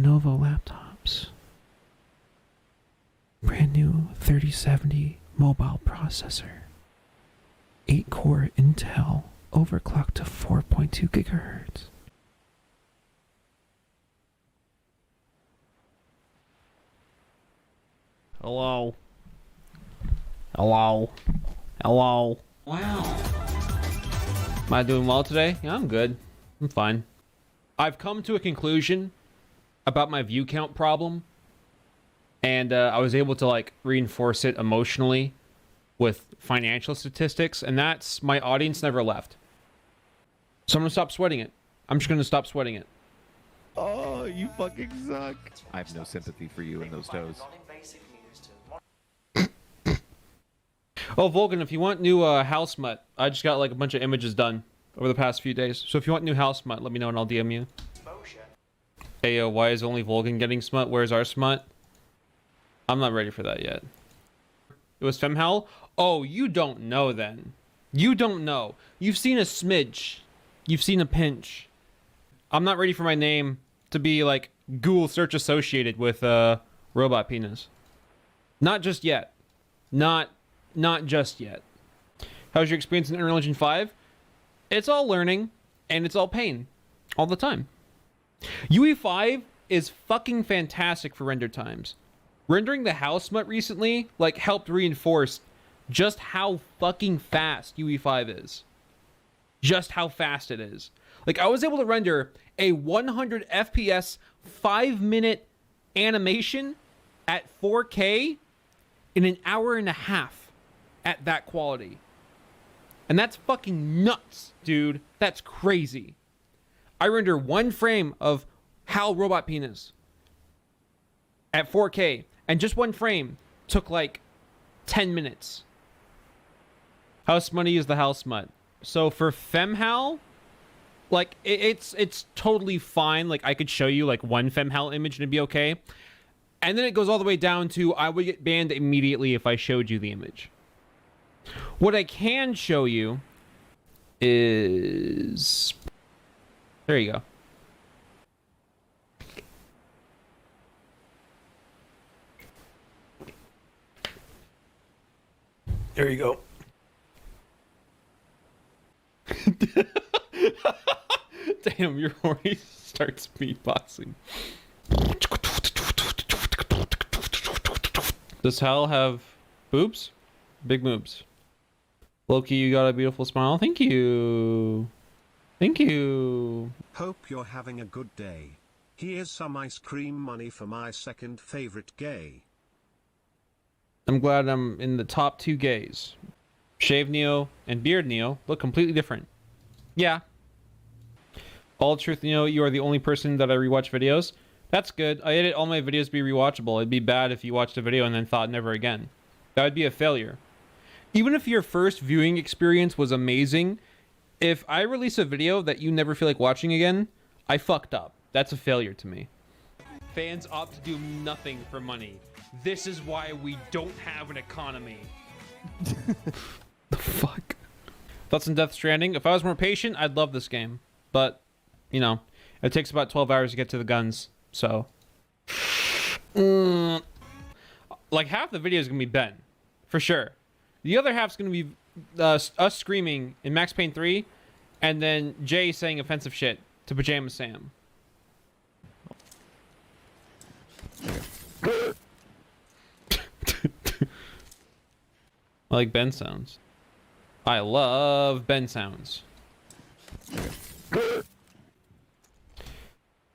Lenovo laptops. Brand new 3070 mobile processor. 8-core Intel overclocked to 4.2 gigahertz. Hello. Hello. Hello. Wow. Am I doing well today? Yeah, I'm good. I'm fine. I've come to a conclusion about my view count problem. And I was able to like reinforce it emotionally with financial statistics. And that's my audience never left. So I'm going to stop sweating it. I'm just going to stop sweating it. Oh, you fucking suck. I have no sympathy for you and those toes. Oh, Vulcan, if you want new house mutt, I just got like a bunch of images done over the past few days. So if you want new house mutt, let me know and I'll DM you. Hey, why is only Vulcan getting smut? Where's our smut? I'm not ready for that yet. It was Femhal? Oh, you don't know then. You don't know. You've seen a smidge. You've seen a pinch. I'm not ready for my name to be like Google search associated with robot penis. Not just yet. Not just yet. How's your experience in Unreal Engine 5? It's all learning and it's all pain all the time. UE5 is fucking fantastic for render times. Rendering the house smut recently like helped reinforce just how fucking fast UE5 is. Just how fast it is. Like I was able to render a 100 FPS 5-minute animation at 4K in an hour and a half at that quality. And that's fucking nuts, dude. That's crazy. I render one frame of Hal Robot Penis at 4K, and just one frame took like 10 minutes. How smutty is the house smut? So for Femhal, like it's totally fine. Like I could show you like one Femhal image and it'd be okay. And then it goes all the way down to I would get banned immediately if I showed you the image. What I can show you is... There you go. There you go. Damn, your horny starts beatboxing. Does Hal have boobs? Big moobs. Loki, you got a beautiful smile. Thank you. Thank you. Hope you're having a good day. Here's some ice cream money for my second favorite gay. I'm glad I'm in the top 2 gays. Shave Neo and Beard Neo look completely different. Yeah. All truth, Neo, you are the only person that I rewatch videos. That's good. I edit all my videos to be rewatchable. It'd be bad if you watched a video and then thought never again. That would be a failure. Even if your first viewing experience was amazing, if I release a video that you never feel like watching again, I fucked up. That's a failure to me. Fans opt to do nothing for money. This is why we don't have an economy. The fuck? Thoughts on Death Stranding? If I was more patient, I'd love this game. But, you know, it takes about 12 hours to get to the guns, so... Like, half the video is going to be Ben. For sure. The other half's going to be us screaming in Max Payne 3, and then Jay saying offensive shit to Pajama Sam. I like Ben sounds. I love Ben sounds.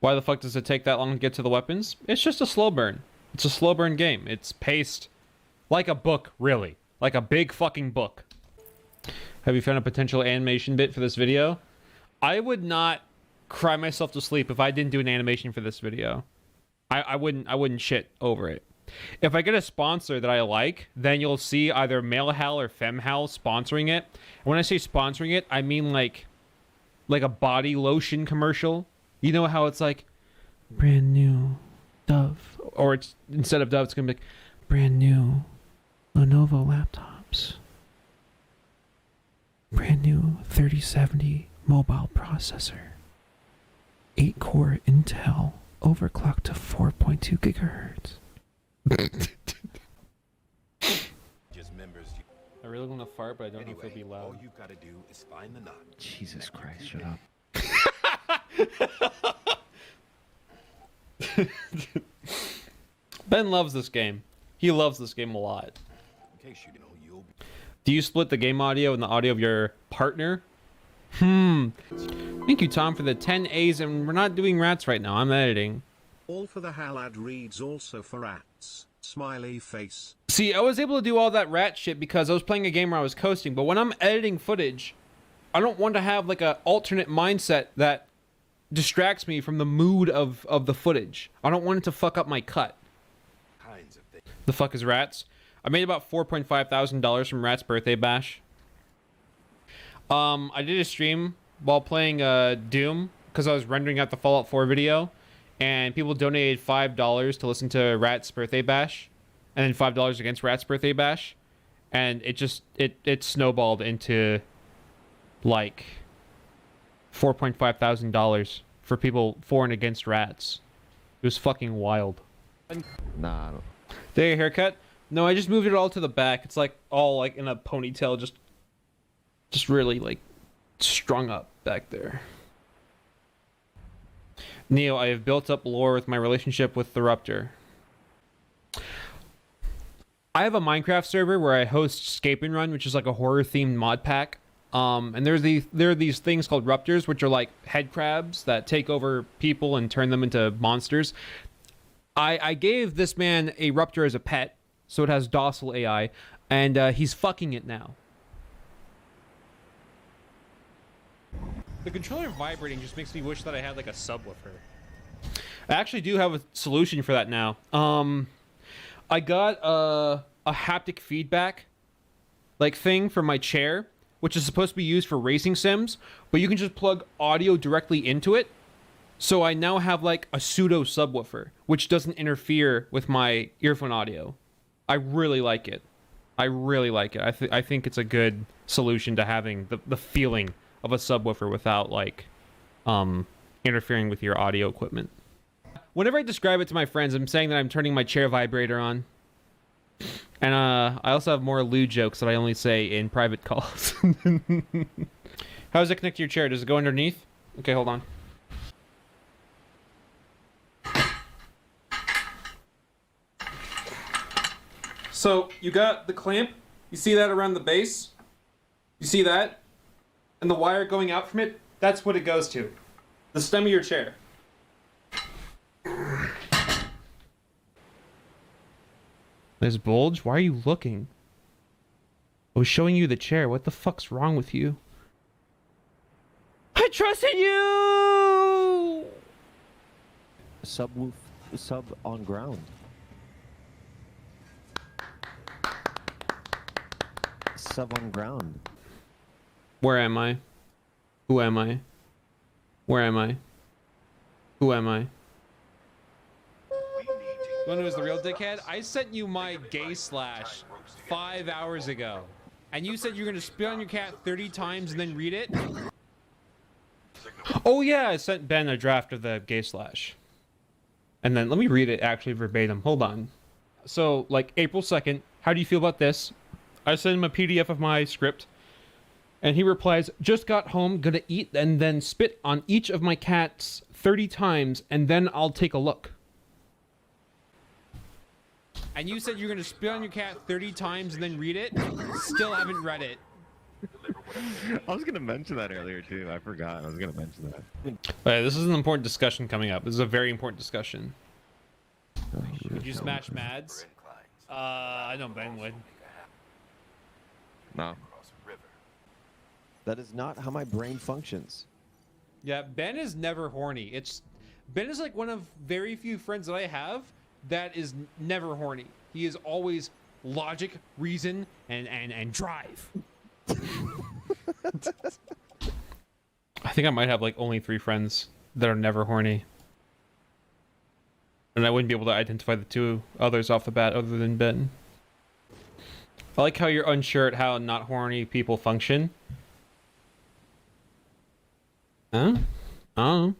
Why the fuck does it take that long to get to the weapons? It's just a slow burn. It's a slow burn game. It's paced like a book, really. Like a big fucking book. Have you found a potential animation bit for this video? I would not cry myself to sleep if I didn't do an animation for this video. I wouldn't shit over it. If I get a sponsor that I like, then you'll see either Male Hal or Femhal sponsoring it. And when I say sponsoring it, I mean like a body lotion commercial. You know how it's like brand new Dove, or it's instead of Dove, it's gonna be like brand new Lenovo laptops, brand new 3070 mobile processor, 8-core Intel overclocked to 4.2 gigahertz. Just members. I really want to fart, but I don't know if it'll be All loud. you've got to do is find the knot. Jesus Christ, shut up. Ben loves this game. He loves this game a lot. In case you know, you'll be Do you split the game audio and the audio of your partner? Thank you, Tom, for the 10 A's, and we're not doing rats right now. I'm editing. All for the Halad reads also for rats. Smiley face. See, I was able to do all that rat shit because I was playing a game where I was coasting, but when I'm editing footage, I don't want to have like a alternate mindset that distracts me from the mood of the footage. I don't want it to fuck up my cut. kinds of things. The fuck is rats? I made about $4,500 from Rat's birthday bash. I did a stream while playing Doom because I was rendering out the Fallout 4 video, and people donated $5 to listen to Rat's birthday bash, and then $5 against Rat's birthday bash, and it snowballed into like $4,500 for people for and against rats. It was fucking wild. Nah, I don't. Did you get a haircut? No, I just moved it all to the back. It's like all like in a ponytail, just really like strung up back there. Neo, I have built up lore with my relationship with the Ruptor. I have a Minecraft server where I host Escape and Run, which is like a horror themed mod pack. And there are these things called Ruptors, which are like head crabs that take over people and turn them into monsters. I gave this man a Ruptor as a pet, so it has docile AI, and he's fucking it now. The controller vibrating just makes me wish that I had like a subwoofer. I actually do have a solution for that now. I got a haptic feedback like thing for my chair, which is supposed to be used for racing sims, but you can just plug audio directly into it. So I now have like a pseudo subwoofer, which doesn't interfere with my earphone audio. I really like it. I really like it. I think it's a good solution to having the feeling of a subwoofer without like interfering with your audio equipment. Whenever I describe it to my friends, I'm saying that I'm turning my chair vibrator on. And I also have more lewd jokes that I only say in private calls. How does it connect to your chair? Does it go underneath? Okay, hold on. So you got the clamp. You see that around the base? You see that? And the wire going out from it? That's what it goes to. The stem of your chair. This bulge? Why are you looking? I was showing you the chair. What the fuck's wrong with you? I trusted you! Sub on ground. Sub on ground. Where am I? Who am I? Where am I? Who am I? You wanna know who's the real dickhead? I sent you my gay slash 5 hours ago. And you said you're gonna spit on your cat 30 times and then read it? Oh yeah, I sent Ben a draft of the gay slash. And then let me read it actually verbatim. Hold on. So like April 2nd, how do you feel about this? I sent him a PDF of my script. And he replies, just got home, gonna eat and then spit on each of my cats 30 times and then I'll take a look. And you said you're gonna spit on your cat 30 times and then read it? Still haven't read it. I was gonna mention that earlier too. I forgot. I was gonna mention that. Okay, this is an important discussion coming up. This is a very important discussion. Would you smash Mads? I know Ben would. No. That is not how my brain functions. Yeah, Ben is never horny. Ben is like one of very few friends that I have that is never horny. He is always logic, reason, and drive. I think I might have like only 3 friends that are never horny. And I wouldn't be able to identify the 2 others off the bat other than Ben. I like how you're unsure at how not horny people function. Huh? I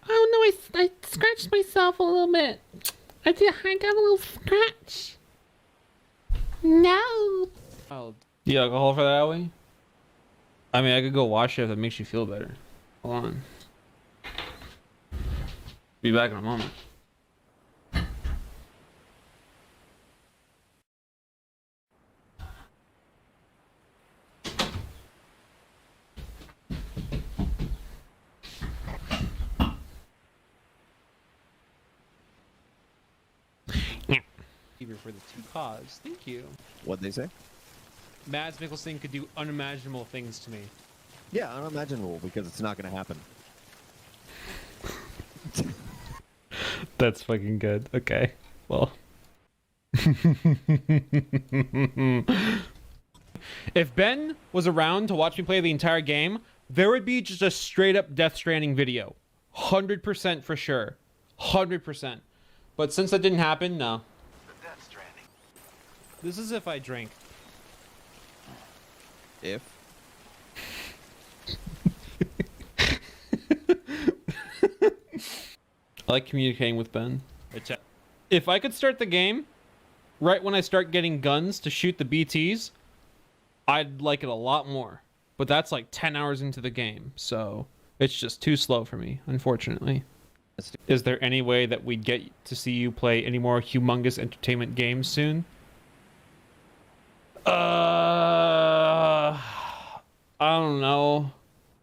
don't know I scratched myself a little bit. I got a little scratch. No. Oh, do you alcohol for that, Ellie? I mean, I could go wash it if that makes you feel better. Hold on. Be back in a moment. For the 2 cause. Thank you. What'd they say? Mads Mikkelsen could do unimaginable things to me. Yeah, unimaginable, because it's not going to happen. That's fucking good. Okay. Well. If Ben was around to watch me play the entire game, there would be just a straight up Death Stranding video. 100% for sure. 100%. But since that didn't happen, no. This is if I drink. If? I like communicating with Ben. If I could start the game right when I start getting guns to shoot the BTs, I'd like it a lot more. But that's like 10 hours into the game, so it's just too slow for me, unfortunately. Is there any way that we'd get to see you play any more humongous entertainment games soon? I don't know.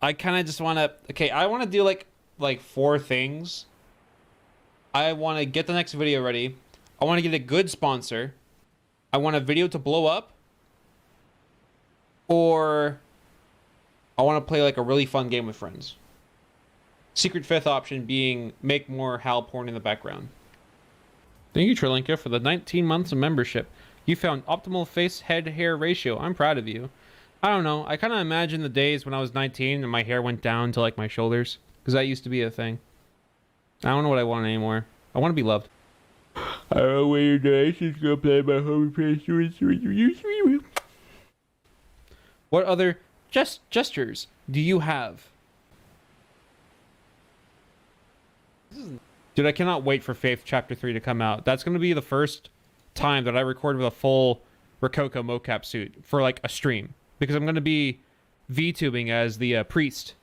I kind of just want to... Okay, I want to do like 4 things. I want to get the next video ready. I want to get a good sponsor. I want a video to blow up. Or I want to play like a really fun game with friends. Secret 5th option being make more Hal porn in the background. Thank you, Trilinka, for the 19 months of membership. You found optimal face head hair ratio. I'm proud of you. I don't know. I kind of imagine the days when I was 19 and my hair went down to like my shoulders, because that used to be a thing. I don't know what I want anymore. I want to be loved. I don't know where your donations go play my home face. What other gestures do you have? Dude, I cannot wait for Faith Chapter 3 to come out. That's going to be the first time that I record with a full Rococo mocap suit for like a stream, because I'm going to be VTubing as the priest.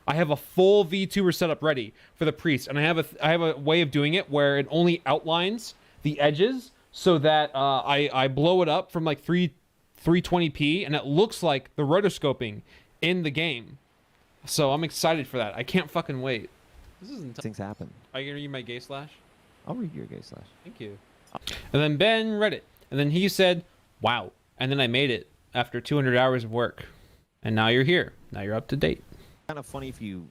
I have a full VTuber setup ready for the priest, and I have a way of doing it where it only outlines the edges so that I blow it up from like 320p and it looks like the rotoscoping in the game. So I'm excited for that. I can't fucking wait. This isn't Things happen. Are you gonna read my gay slash? I'll read your gay slash. Thank you. And then Ben read it. And then he said, wow. And then I made it after 200 hours of work. And now you're here. Now you're up to date. Kind of funny if you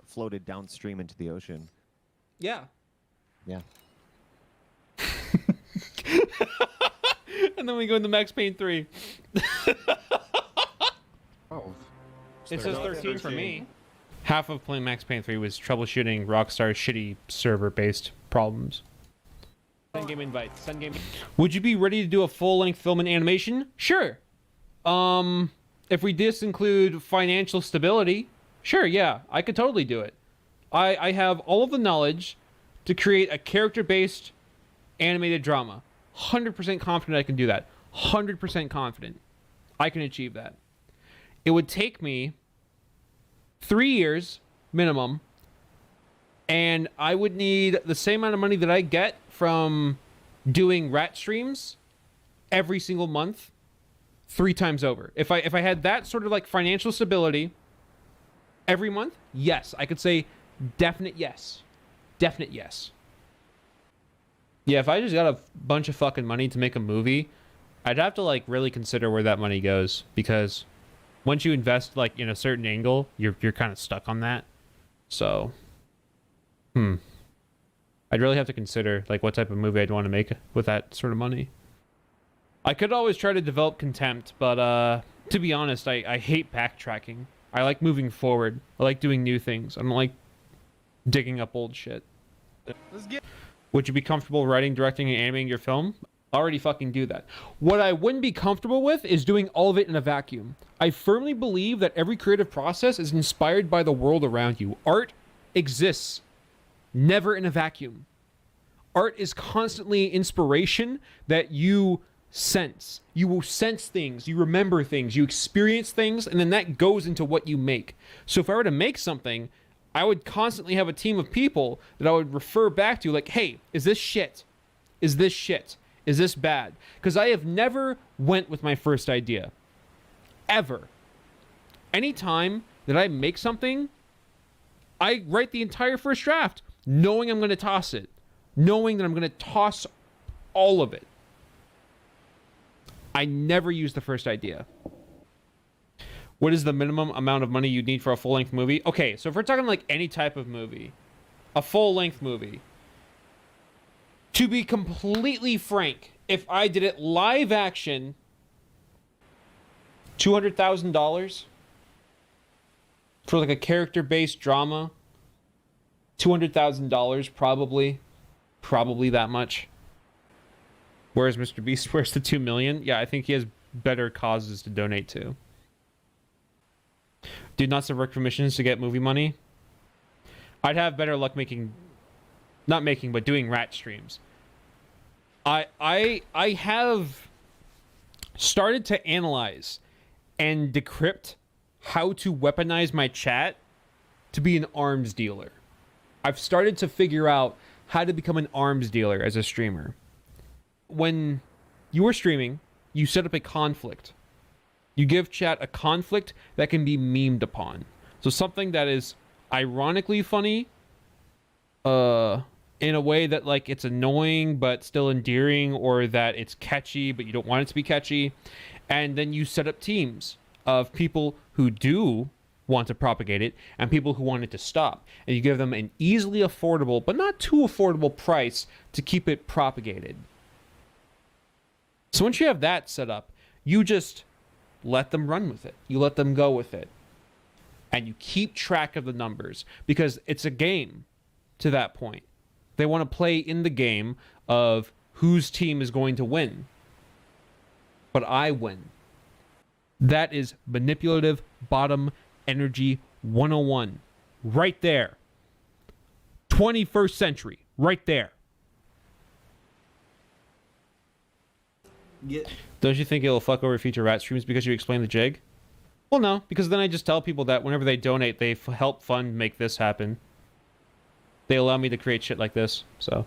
floated downstream into the ocean. Yeah. Yeah. And then we go into Max Payne 3. Oh. It says 13 for me. Half of playing Max Payne 3 was troubleshooting Rockstar's shitty server-based problems. Send game invite. Send game. Would you be ready to do a full-length film and animation? Sure. If we disinclude financial stability, sure, yeah, I could totally do it. I have all of the knowledge to create a character-based animated drama. 100% confident I can do that. 100% confident I can achieve that. It would take me 3 years minimum, and I would need the same amount of money that I get from doing rat streams every single month 3 times over. If I had that sort of like financial stability every month, yes, I could say definite yes. Definite yes. Yeah, if I just got a bunch of fucking money to make a movie, I'd have to like really consider where that money goes, because once you invest like in a certain angle, you're kind of stuck on that. So, I'd really have to consider like what type of movie I'd want to make with that sort of money. I could always try to develop Contempt, but to be honest, I hate backtracking. I like moving forward. I like doing new things. I don't like digging up old shit. Would you be comfortable writing, directing, and animating your film? I already fucking do that. What I wouldn't be comfortable with is doing all of it in a vacuum. I firmly believe that every creative process is inspired by the world around you. Art exists never in a vacuum. Art is constantly inspiration that you sense. You will sense things, you remember things, you experience things, and then that goes into what you make. So if I were to make something, I would constantly have a team of people that I would refer back to, like, hey, is this shit? Is this shit? Is this bad? Because I have never went with my first idea. Ever. Anytime that I make something, I write the entire first draft, knowing I'm going to toss it. Knowing that I'm going to toss all of it. I never use the first idea. What is the minimum amount of money you need for a full-length movie? Okay, so if we're talking like any type of movie, a full-length movie, to be completely frank, if I did it live action, $200,000 for like a character-based drama, $200,000 probably that much. Whereas Mr. Beast, where's the 2 million? Yeah, I think he has better causes to donate to. Do not subvert commissions to get movie money. I'd have better luck doing rat streams. I have started to analyze and decrypt how to weaponize my chat to be an arms dealer. I've started to figure out how to become an arms dealer as a streamer. When you are streaming, you set up a conflict. You give chat a conflict that can be memed upon. So something that is ironically funny, in a way that like it's annoying but still endearing, or that it's catchy but you don't want it to be catchy. And then you set up teams of people who do want to propagate it and people who want it to stop. And you give them an easily affordable, but not too affordable price to keep it propagated. So once you have that set up, you just let them run with it. You let them go with it. And you keep track of the numbers because it's a game to that point. They want to play in the game of whose team is going to win. But I win. That is manipulative bottom energy 101. Right there. 21st century. Right there. Yeah. Don't you think it'll fuck over future rat streams because you explain the jig? Well, no, because then I just tell people that whenever they donate, they help fund make this happen. They allow me to create shit like this, so.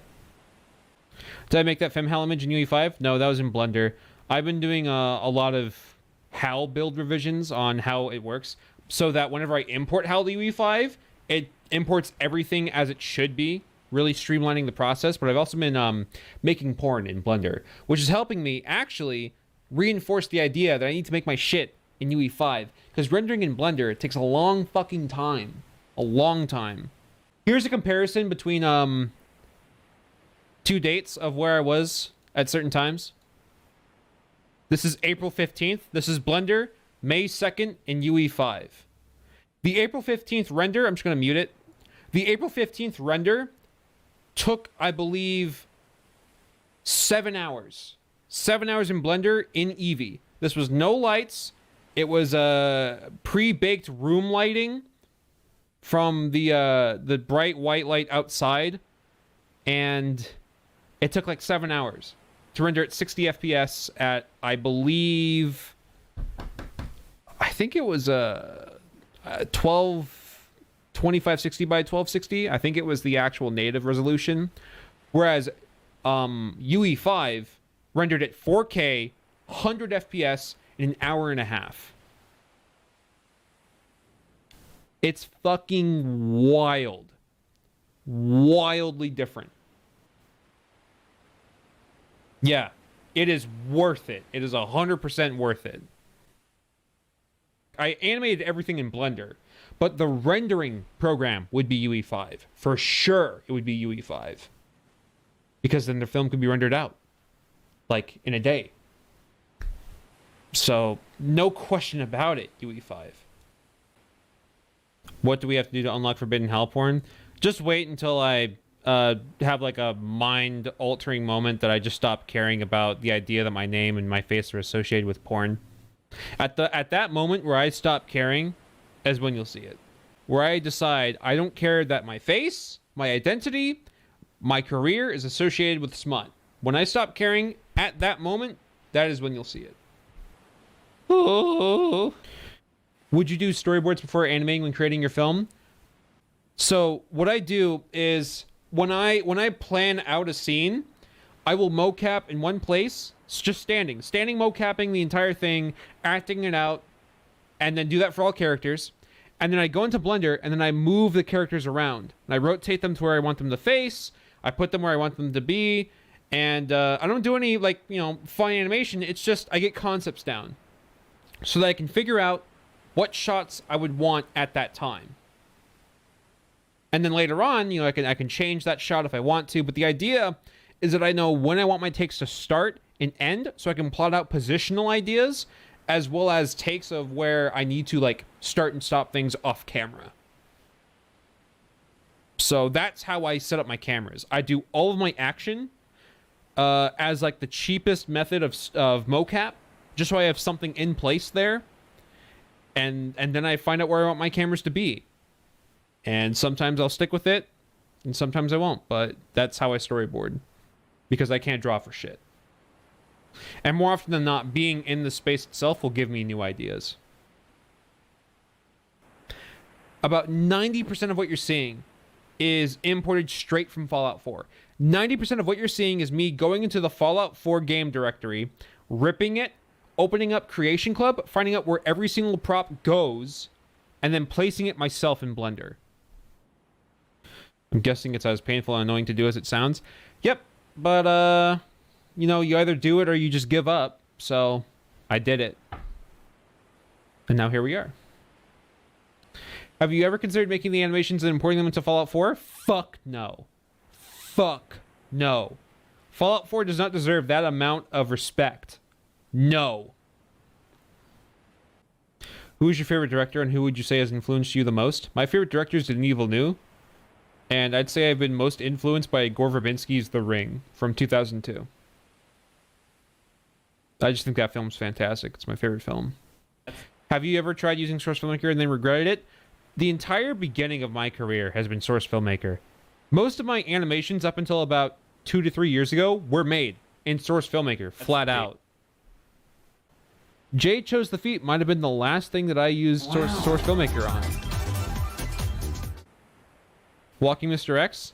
Did I make that FemHal image in UE5? No, that was in Blender. I've been doing a lot of HAL build revisions on how it works, so that whenever I import HAL to UE5, it imports everything as it should be, really streamlining the process. But I've also been making porn in Blender, which is helping me actually reinforce the idea that I need to make my shit in UE5, because rendering in Blender, it takes a long fucking time. A long time. Here's a comparison between two dates of where I was at certain times. This is April 15th. This is Blender, May 2nd in UE5. The April 15th render, I'm just going to mute it. The April 15th render took, I believe, 7 hours. 7 hours in Blender in Eevee. This was no lights. It was pre-baked room lighting from the bright white light outside, and it took like 7 hours to render at 60 FPS at, I believe, I think it was 2560 by 1260. I think it was the actual native resolution, whereas UE5 rendered at 4K 100 FPS in an hour and a half. It's fucking wild. Wildly different. Yeah, it is worth it. It is 100% worth it. I animated everything in Blender, but the rendering program would be UE5. For sure, it would be UE5. Because then the film could be rendered out. Like, in a day. So, no question about it, UE5. What do we have to do to unlock Forbidden Hell porn? Just wait until I have like a mind-altering moment that I just stop caring about the idea that my name and my face are associated with porn. At that moment where I stop caring is when you'll see it. Where I decide I don't care that my face my identity, my career is associated with smut. When I stop caring at that moment, that is when you'll see it. Oh. Would you do storyboards before animating when creating your film? So what I do is when I plan out a scene, I will mocap in one place, just standing mocapping the entire thing, acting it out, and then do that for all characters. And then I go into Blender and then I move the characters around. And I rotate them to where I want them to face. I put them where I want them to be. And I don't do any, like, you know, fun animation. It's just I get concepts down so that I can figure out what shots I would want at that time. And then later on, you know, I can change that shot if I want to. But the idea is that I know when I want my takes to start and end, so I can plot out positional ideas as well as takes of where I need to, like, start and stop things off camera. So that's how I set up my cameras. I do all of my action as, like, the cheapest method of mocap, just so I have something in place there. And then I find out where I want my cameras to be. And sometimes I'll stick with it, and sometimes I won't. But that's how I storyboard, because I can't draw for shit. And more often than not, being in the space itself will give me new ideas. About 90% of what you're seeing is imported straight from Fallout 4. 90% of what you're seeing is me going into the Fallout 4 game directory, ripping it, opening up Creation Club, finding out where every single prop goes, and then placing it myself in Blender. I'm guessing it's as painful and annoying to do as it sounds. Yep, but you know, you either do it or you just give up. So I did it. And now here we are. Have you ever considered making the animations and importing them into Fallout 4? Fuck no. Fuck no. Fallout 4 does not deserve that amount of respect. No. Who is your favorite director and who would you say has influenced you the most? My favorite director is Denis Villeneuve. And I'd say I've been most influenced by Gore Verbinski's The Ring from 2002. I just think that film's fantastic. It's my favorite film. Have you ever tried using Source Filmmaker and then regretted it? The entire beginning of my career has been Source Filmmaker. Most of my animations up until about 2 to 3 years ago were made in Source Filmmaker, flat out. Jay Chose the Feet might have been the last thing that I used Source Filmmaker on. Walking Mr. X?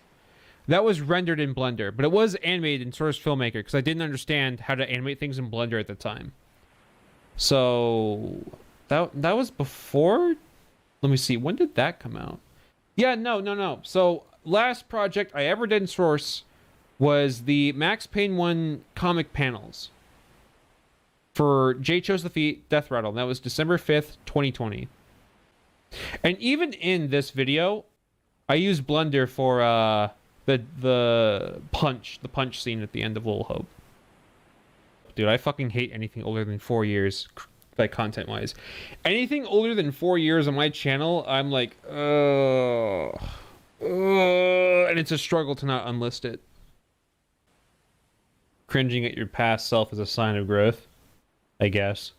That was rendered in Blender, but it was animated in Source Filmmaker because I didn't understand how to animate things in Blender at the time. So that was before? Let me see. When did that come out? Yeah, no. So last project I ever did in Source was the Max Payne 1 comic panels for Jay Chose the Feet Death Rattle. That was December 5th, 2020. And even in this video, I used Blender for the punch scene at the end of Little Hope. Dude, I fucking hate anything older than 4 years, like content-wise. Anything older than 4 years on my channel, I'm like, and it's a struggle to not unlist it. Cringing at your past self is a sign of growth, I guess.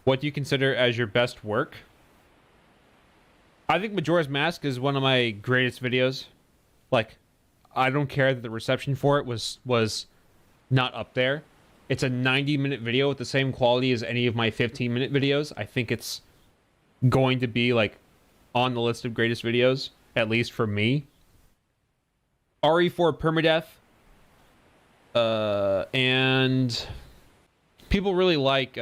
What do you consider as your best work? I think Majora's Mask is one of my greatest videos. Like, I don't care that the reception for it was not up there. It's a 90-minute video with the same quality as any of my 15-minute videos. I think it's going to be, like, on the list of greatest videos, at least for me. RE4 Permadeath. And people really like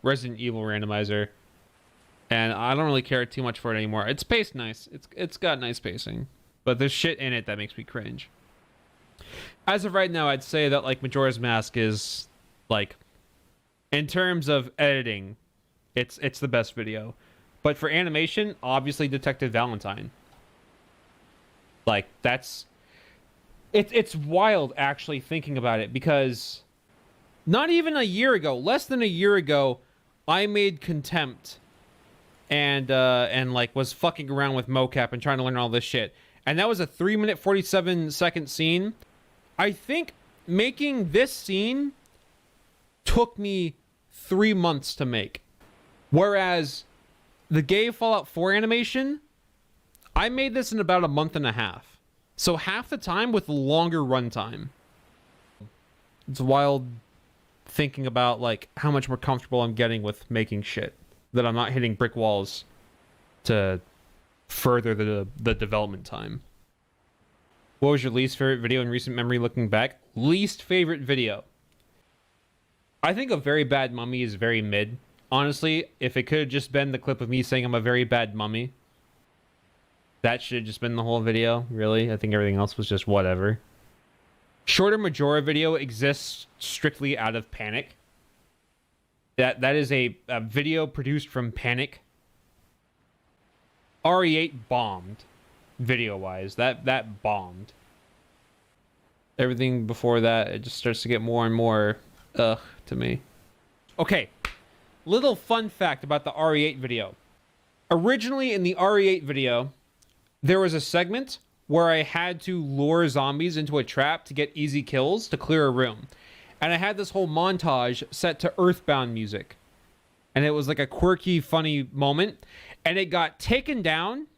Resident Evil Randomizer. And I don't really care too much for it anymore. It's paced nice. It's got nice pacing. But there's shit in it that makes me cringe. As of right now, I'd say that, like, Majora's Mask is, like, in terms of editing, it's the best video. But for animation, obviously Detective Valentine. Like, that's... It's wild, actually, thinking about it, because not even a year ago, less than a year ago, I made Contempt and like, was fucking around with mocap and trying to learn all this shit. And that was a 3-minute, 47-second scene. I think making this scene took me 3 months to make. Whereas the gay Fallout 4 animation, I made this in about a month and a half. So half the time with longer runtime. It's wild thinking about like how much more comfortable I'm getting with making shit. That I'm not hitting brick walls to further the development time. What was your least favorite video in recent memory looking back? Least favorite video. I think A Very Bad Mummy is very mid. Honestly, if it could have just been the clip of me saying I'm a very bad mummy, that should have just been the whole video, really. I think everything else was just whatever. Shorter Majora video exists strictly out of Panic. That is a video produced from Panic. RE8 bombed, video-wise. That bombed. Everything before that, it just starts to get more and more ugh to me. Okay, little fun fact about the RE8 video. Originally in the RE8 video, there was a segment where I had to lure zombies into a trap to get easy kills to clear a room. And I had this whole montage set to Earthbound music. And it was like a quirky, funny moment. And it got taken down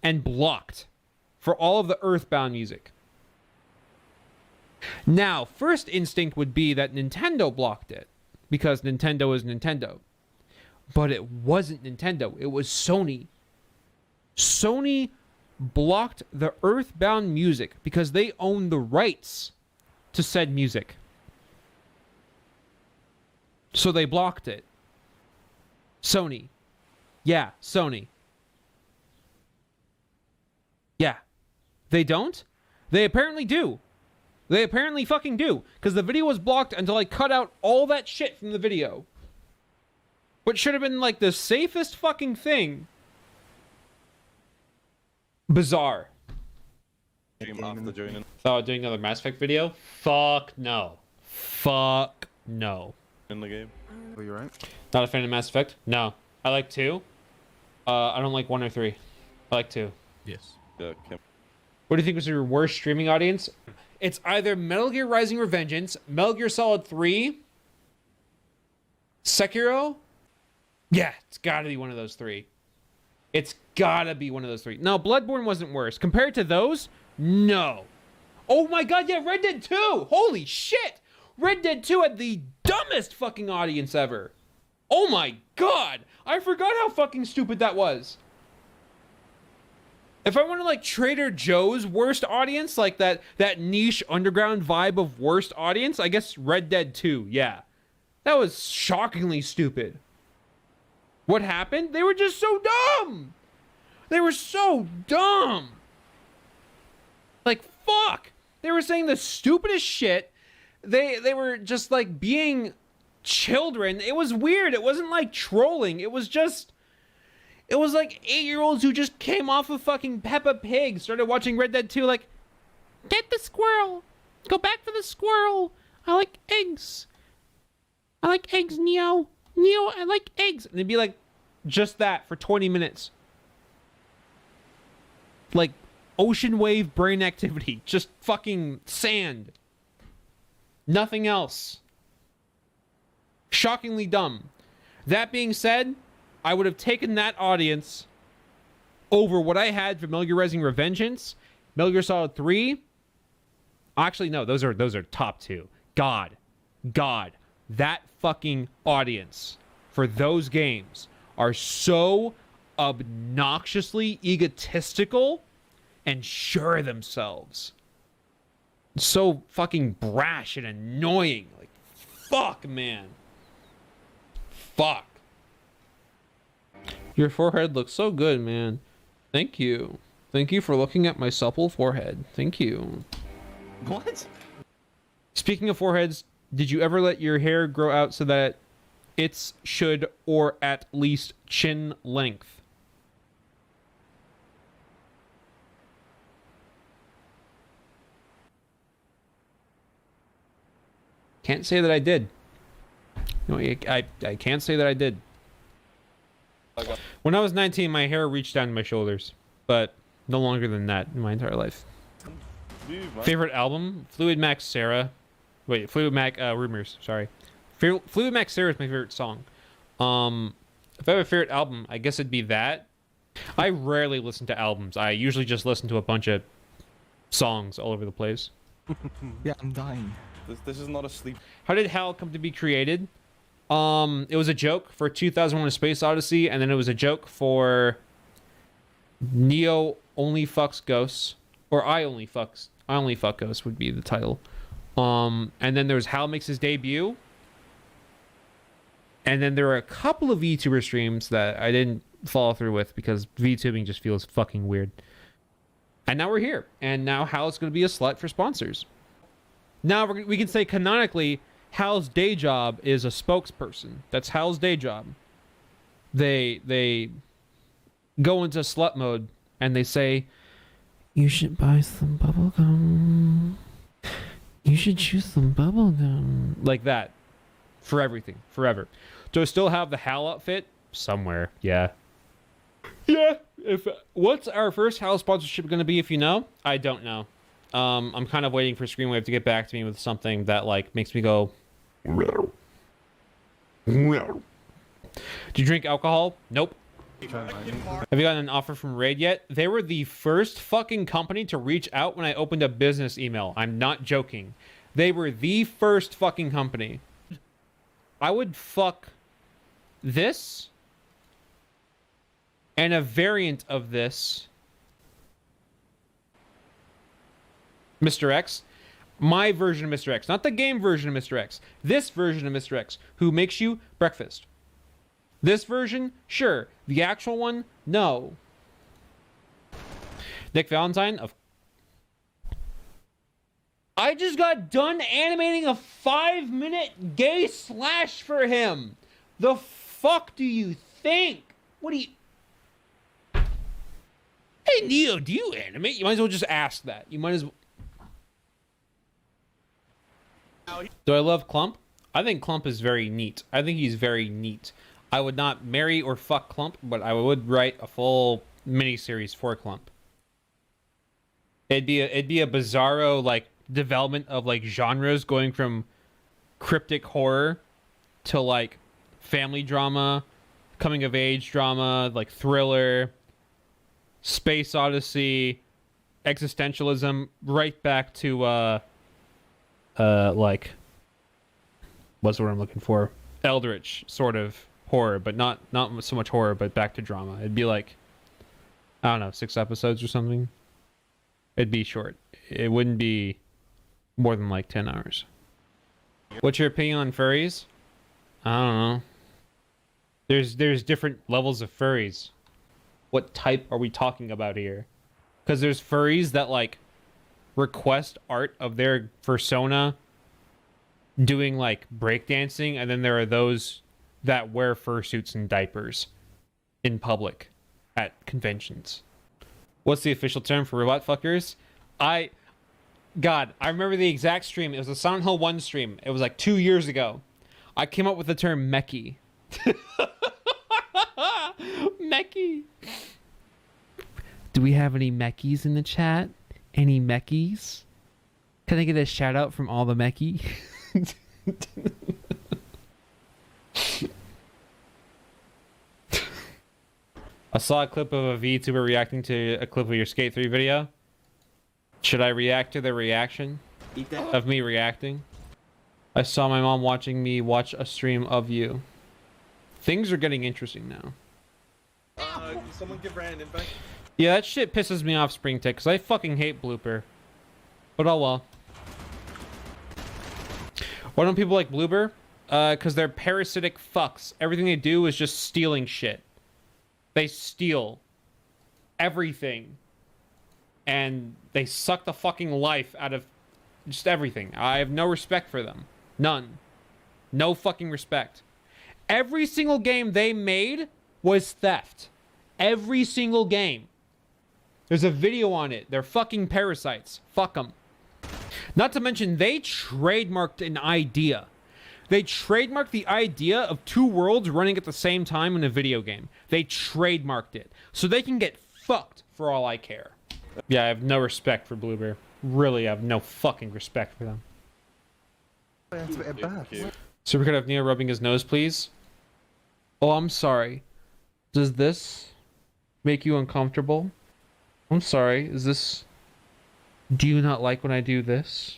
and blocked for all of the Earthbound music. Now, first instinct would be that Nintendo blocked it. Because Nintendo is Nintendo. But it wasn't Nintendo. It was Sony. Sony blocked the Earthbound music because they own the rights to said music. So they blocked it. Sony. Yeah, Sony. Yeah. They don't? They apparently do. They apparently fucking do. Because the video was blocked until I cut out all that shit from the video. What should have been like the safest fucking thing. Bizarre. Oh, doing another Mass Effect video? Fuck no. Fuck no. In the game. Are you right? Not a fan of Mass Effect? No. I like 2. I don't like 1 or 3. I like 2. Yes. Yeah, Kim. What do you think was your worst streaming audience? It's either Metal Gear Rising Revengeance, Metal Gear Solid 3, Sekiro. Yeah, it's gotta be one of those 3. It's gotta be one of those 3. No, Bloodborne wasn't worse. Compared to those, no. Oh my god, yeah, Red Dead 2! Holy shit! Red Dead 2 had the dumbest fucking audience ever. Oh my god! I forgot how fucking stupid that was. If I want to like Trader Joe's worst audience, like that niche underground vibe of worst audience, I guess Red Dead 2, yeah. That was shockingly stupid. What happened? They were just so dumb! They were so dumb! Like, fuck! They were saying the stupidest shit. They were just like being children. It was weird. It wasn't like trolling. It was just... It was like 8-year-olds who just came off of fucking Peppa Pig, started watching Red Dead 2 like, get the squirrel! Go back for the squirrel! I like eggs! I like eggs, Neo! Neo, I like eggs! And they'd be like, just that for 20 minutes. Like, ocean wave brain activity. Just fucking sand. Nothing else. Shockingly dumb. That being said, I would have taken that audience over what I had for Metal Gear Rising Revengeance, Metal Gear Solid 3. Actually, no, those are top 2. God, that fucking audience for those games are so obnoxiously egotistical and sure of themselves. So fucking brash and annoying. Like, fuck, man. Fuck. Your forehead looks so good, man. Thank you. Thank you for looking at my supple forehead. Thank you. What? Speaking of foreheads, did you ever let your hair grow out so that it's should or at least chin length? Can't say that I did. No, I can't say that I did. When I was 19, my hair reached down to my shoulders, but no longer than that in my entire life. Favorite album? Fluid Mac Sarah. Wait, Fluid Mac Rumors, sorry. Fluid Mac Sarah is my favorite song. If I have a favorite album, I guess it'd be that. I rarely listen to albums. I usually just listen to a bunch of songs all over the place. Yeah, I'm dying. This is not a sleep. How did HAL come to be created? It was a joke for 2001: A Space Odyssey, and then it was a joke for Neo Only Fucks Ghosts, or I Only Fuck Ghosts would be the title. And then there was HAL makes his debut, and then there were a couple of VTuber streams that I didn't follow through with because VTubing just feels fucking weird. And now we're here, and now HAL's going to be a slut for sponsors. Now we can say canonically, HAL's day job is a spokesperson. That's HAL's day job. They go into slut mode and they say, You should buy some bubble gum. You should choose some bubble gum. like that for everything, forever. Do I still have the HAL outfit? Somewhere, yeah. Yeah. What's our first HAL sponsorship going to be? If you know, I don't know. I'm kind of waiting for Screenwave to get back to me with something that like makes me go. Do you drink alcohol? Nope. Have you gotten an offer from Raid yet? They were the first fucking company to reach out when I opened a business email. I'm not joking. They were the first fucking company. I would fuck this and a variant of this, Mr. X. My version of Mr. X, not the game version of Mr. X. This version of Mr. X, who makes you breakfast. This version, sure. The actual one, no. Nick Valentine of. I just got done animating a 5-minute gay slash for him. The fuck do you think? What do you? Hey Neo, do you animate? You might as well just ask that. You might as well. Do I love Clump? I think Clump is very neat. I think he's very neat. I would not marry or fuck Clump, but I would write a full miniseries for Clump. It'd be a bizarro like development of like genres going from cryptic horror to like family drama, coming of age drama, like thriller, space odyssey, existentialism, right back to like what's the word I'm looking for? Eldritch sort of horror, but not so much horror, but back to drama. It'd be like, I don't know, 6 episodes or something. It'd be short. It wouldn't be more than like 10 hours. What's your opinion on furries? I don't know. There's different levels of furries. What type are we talking about here? Because there's furries that like request art of their persona doing like breakdancing, and then there are those that wear fursuits and diapers in public at conventions. What's the official term for robot fuckers? I remember the exact stream. It was a Silent Hill 1 stream. It was like 2 years ago. I came up with the term mechie. Mechie. Do we have any mechies in the chat? Any mechies? Can I get a shout out from all the mechie? I saw a clip of a VTuber reacting to a clip of your Skate 3 video. Should I react to the reaction of me reacting? I saw my mom watching me watch a stream of you. Things are getting interesting now. Can someone give Brandon back? Yeah, that shit pisses me off, Spring Tech, because I fucking hate Blooper. But oh well. Why don't people like Blooper? Because they're parasitic fucks. Everything they do is just stealing shit. They steal everything. And they suck the fucking life out of just everything. I have no respect for them. None. No fucking respect. Every single game they made was theft. Every single game. There's a video on it. They're fucking parasites. Fuck them. Not to mention, they trademarked an idea. They trademarked the idea of 2 worlds running at the same time in a video game. They trademarked it. So they can get fucked for all I care. Yeah, I have no respect for Bluebear. Really, I have no fucking respect for them. Super could have Neo rubbing his nose, please. Oh, I'm sorry. Does this make you uncomfortable? I'm sorry. Is this... Do you not like when I do this?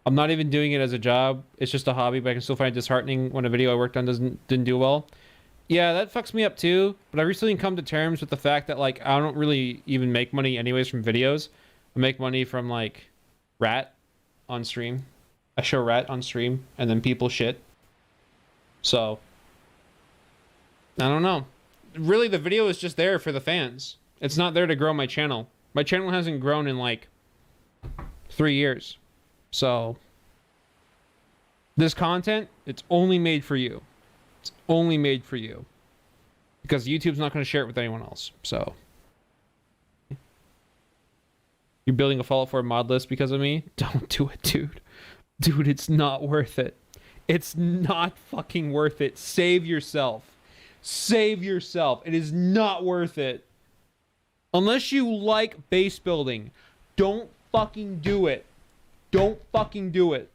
I'm not even doing it as a job. It's just a hobby, but I can still find it disheartening when a video I worked on didn't do well. Yeah, that fucks me up too. But I recently come to terms with the fact that like I don't really even make money anyways from videos. I make money from like Rat on stream. I show Rat on stream and then people shit. So I don't know. Really, the video is just there for the fans. It's not there to grow my channel. My channel hasn't grown in like 3 years. So this content, it's only made for you. It's only made for you. Because YouTube's not going to share it with anyone else. So you're building a Fallout 4 mod list because of me? Don't do it, dude. Dude, it's not worth it. It's not fucking worth it. Save yourself. Save yourself. It is not worth it. Unless you like base building, don't fucking do it. Don't fucking do it.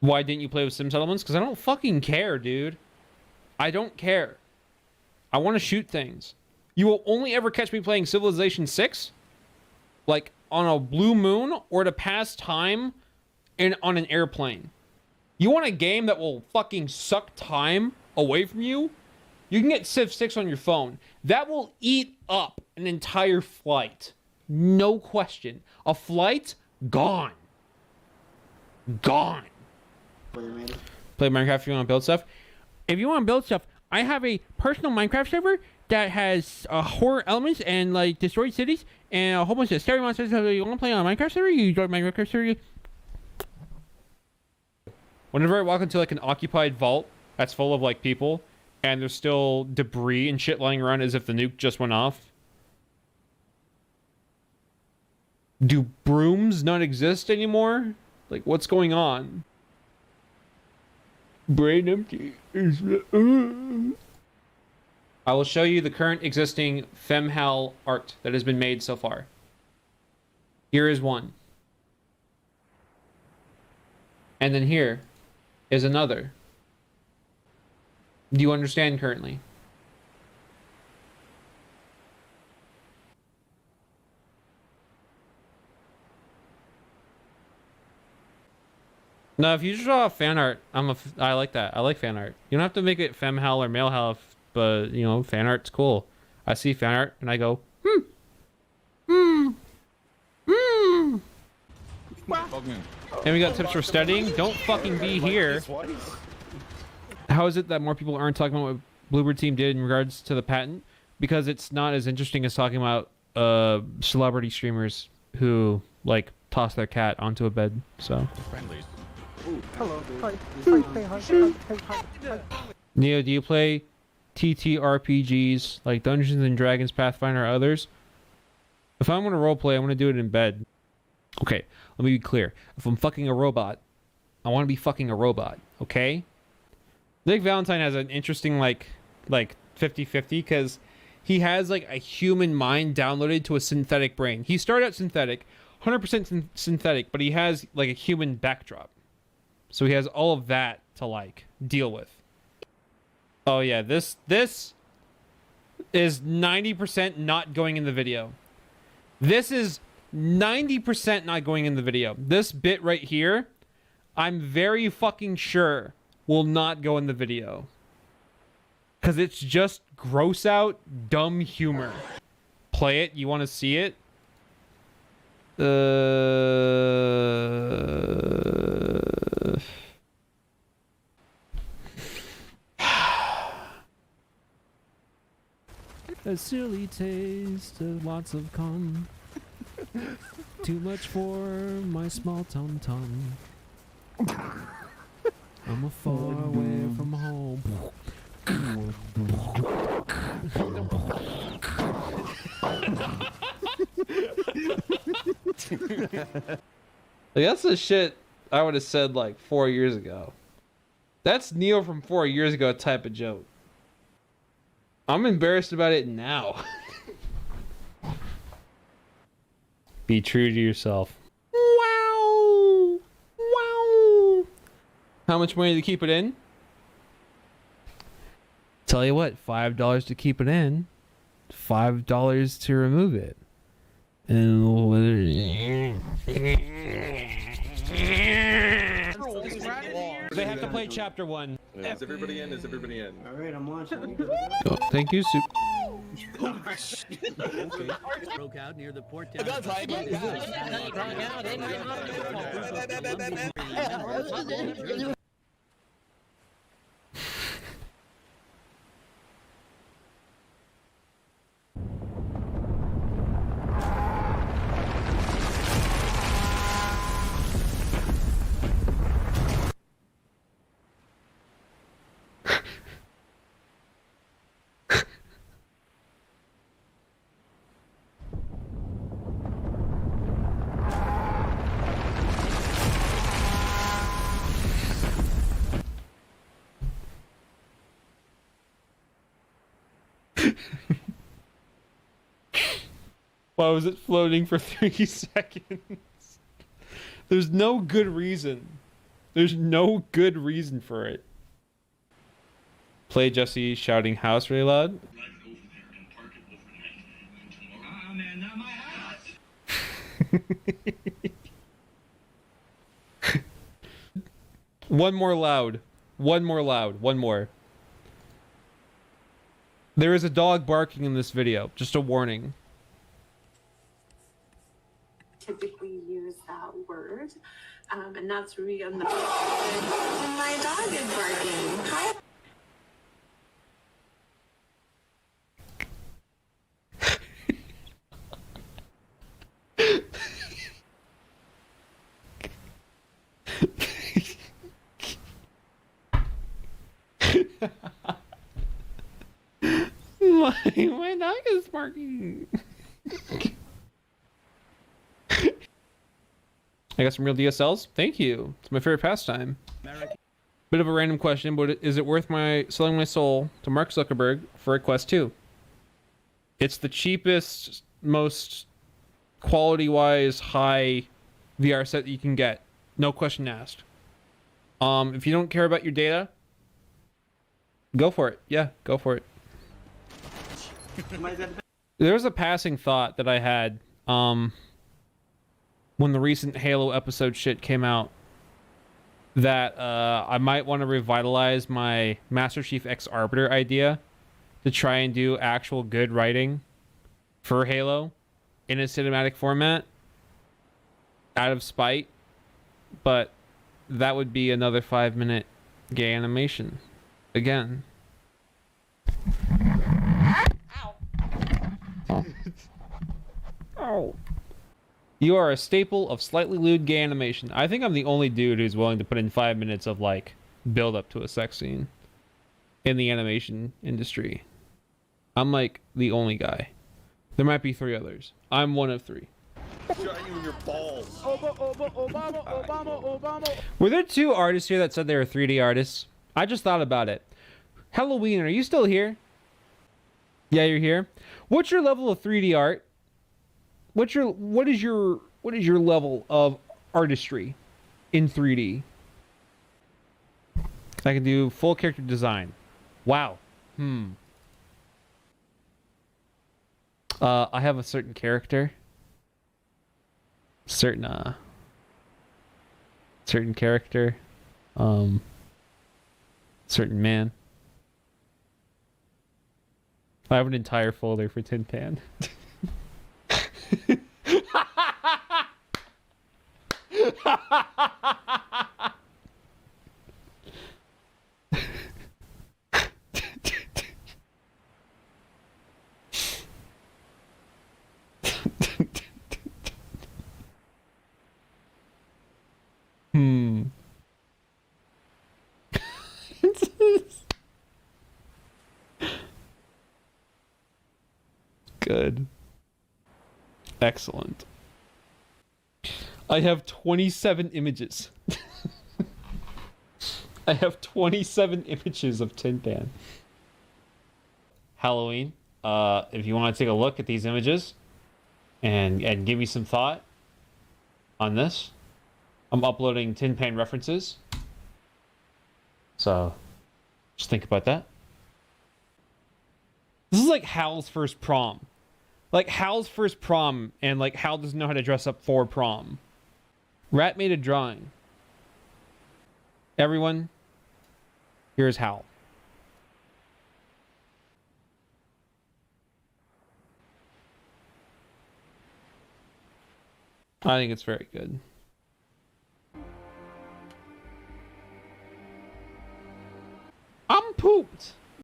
Why didn't you play with Sim Settlements? Because I don't fucking care, dude. I don't care. I want to shoot things. You will only ever catch me playing Civilization 6, like on a blue moon or to pass time on an airplane. You want a game that will fucking suck time away from you? You can get Civ 6 on your phone. That will eat up an entire flight. No question. A flight, gone. Gone. Play Minecraft if you want to build stuff. If you want to build stuff, I have a personal Minecraft server that has horror elements and like destroyed cities and a whole bunch of scary monsters. So you want to play on a Minecraft server? You join my Minecraft server. Whenever I walk into like an occupied vault that's full of like people and there's still debris and shit lying around as if the nuke just went off. Do brooms not exist anymore? Like, what's going on? Brain empty. I will show you the current existing FemHal art that has been made so far. Here is one. And then here is another. Do you understand currently? No, if you draw fan art, I like that. I like fan art. You don't have to make it femhal or malehal, but you know, fan art's cool. I see fan art and I go, And we got tips for studying. Don't fucking be here. How is it that more people aren't talking about what Bluebird Team did in regards to the patent? Because it's not as interesting as talking about celebrity streamers who like toss their cat onto a bed. So. Neo, do you play TTRPGs like Dungeons and Dragons, Pathfinder, or others? If I'm gonna roleplay, I'm gonna do it in bed. Okay, let me be clear. If I'm fucking a robot, I want to be fucking a robot. Okay. Nick Valentine has an interesting like 50-50 because he has like a human mind downloaded to a synthetic brain. He started out synthetic, 100% synthetic, but he has like a human backdrop. So he has all of that to like deal with. Oh yeah, this is 90% not going in the video. This is 90% not going in the video. This bit right here, I'm very fucking sure will not go in the video. Cause it's just gross out, dumb humor. Play it, you wanna see it? A silly taste of lots of cum. Too much for my small tum tum. I'm a far away from home. Like, that's the shit I would have said like 4 years ago. That's Neo from 4 years ago type of joke. I'm embarrassed about it now. Be true to yourself. Wow. Wow. How much money to keep it in? Tell you what, $5 to keep it in, $5 to remove it. And whether They have to play chapter 1. Is everybody in? Is everybody in? Alright, I'm watching. oh, thank you, Soup. Broke out near the port Why was it floating for 3 seconds? There's no good reason. There's no good reason for it. Play Jesse shouting house really loud. One more loud. One more loud. One more. There is a dog barking in this video. Just a warning. Typically use that word, and that's really on the my dog is barking. Hi. my dog is barking. I got some real DSLs. Thank you. It's my favorite pastime. Bit of a random question, but is it worth selling my soul to Mark Zuckerberg for a Quest 2? It's the cheapest, most quality-wise high VR set that you can get. No question asked. If you don't care about your data, go for it. Yeah, go for it. There was a passing thought that I had when the recent Halo episode shit came out that I might want to revitalize my Master Chief X Arbiter idea to try and do actual good writing for Halo in a cinematic format out of spite, but that would be another 5-minute gay animation again. Ow. You are a staple of slightly lewd gay animation. I think I'm the only dude who's willing to put in 5 minutes of like build up to a sex scene in the animation industry. I'm like the only guy. There might be 3 others. I'm one of 3. Shot you in your balls. Were there 2 artists here that said they were 3D artists? I just thought about it. Halloween, are you still here? Yeah, you're here. What's your level of 3D art? What is your level of artistry in 3D? I can do full character design. Wow. I have a certain character. Certain character. Certain man. I have an entire folder for Tin Pan. Good. Excellent. I have 27 images. I have 27 images of Tin Pan. Halloween. If you want to take a look at these images, and give me some thought on this. I'm uploading Tin Pan references. So, just think about that. This is like Hal's first prom. Like Hal's first prom, and like Hal doesn't know how to dress up for prom. Rat made a drawing. Everyone, here's Hal. I think it's very good. I'm pooped.